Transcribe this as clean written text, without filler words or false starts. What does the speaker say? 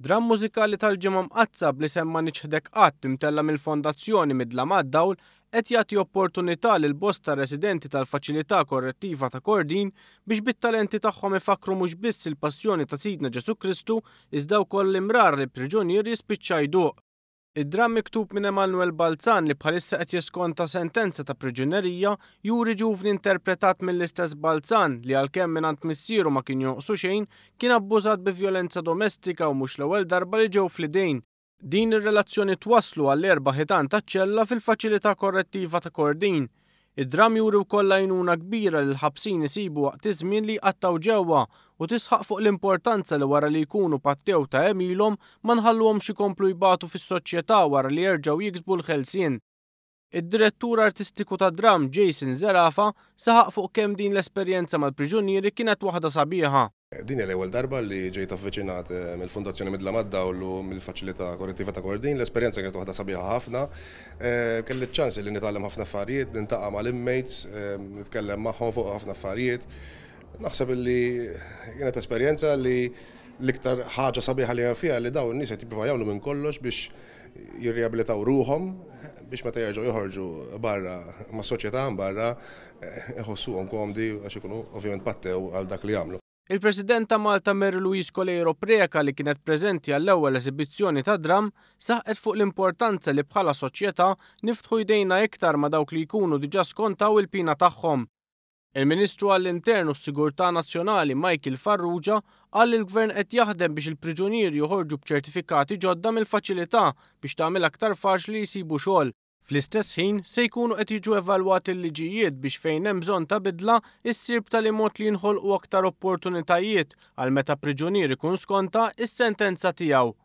Dram mużikali tal-ġimgħa mqazzab li semma niċħdek qatt imtella mill-Fondazzjoni Midla Mad-Dawl qed jagħti opportunità lil bosta residenti tal-Faċilità Korrettiva ta' Kordin biex bit-talenti tagħhom ifakru mhux biss il-passjoni ta' Sidna Ġesu Kristu iżda wkoll l-imrar li priġunieri spiċċa jduq. Id-dram miktub minn Emanuel Balzan li bħalissa qed jiskonta sentenza ta' priġunerija juri ġuvni interpretat mill-istess Balzan li għalkemm mingħand missieru ma kien joqsu xejn kien abbużat bi vjolenza domestika u mhux l-ewwel darba li ġew fl-idejn. Din ir-relazzjoni twasslu għall-erba' ħitan taċ-ċella fil-Faċilità Korrettiva ta' Kordin. Id-dram juri wkoll għajnuna kbira li l-ħabsin isibu waqt iż-żmien li jqattaw ġewwa u tisħaq fuq l-importanza li wara li jkunu pattew ta' emilhom ma nħalluhomx ikomplu jbatu fis-soċjetà wara li jerġgħu jiksbu l-ħelsien. Id-direttur artistiku ta' dram Jason Zerafa saħaq fuq kemm din l-esperjenza mal-priġunieri kienet waħda sabiħa. Din l-ewwel darba li ġejt avviċinat mill-Fondazzjoni Midla Mad-Dawl u mill-Faċilità Korrettiva ta' Kordin, l-esperjenza kienet waħda sabiħa ħafna. Kelli ċ-ċans li nitgħallem ħafna affarijiet, nintaqa' mal-inmates, nitkellem magħhom fuq ħafna affarijiet. Naħseb li kienet esperjenza li l-iktar ħaġa sabiħa li fiha li dawn in-nies qed jippruvaw jagħmlu minn kollox biex jirrihabilitaw ruhom biex meta jerġgħu joħorġu barra mas-soċjetà barra iħossuhom komdi għax ikunu ovvjament pattew għal dak li jagħmlu. Il-President ta' Malta Mary Louise Colero Preka li kienet preżenti għall-ewwel esibizzjoni ta' dram saħqet fuq l-importanza li bħala soċjetà niftħu jdejna iktar ma' dawk li jkunu diġà skontaw il-pina tagħhom. Il-Ministru għall-Intern u s-Sigurtà Nazzjonali Michael Farrugia qal li l-Gvern qed jaħdem biex il-priġunieri joħorġu b'ċertifikati ġodda mill-faċilità biex tagħmel aktar faċli jsibu xogħol. Fl-istess ħin se jkunu qed jiġu evalwati l-liġijiet biex fejn hemm bżonn ta' bidla issir b'tali mod li jinħolqu aktar opportunitajiet għal meta priġunier ikun skonta is-sentenza tiegħu.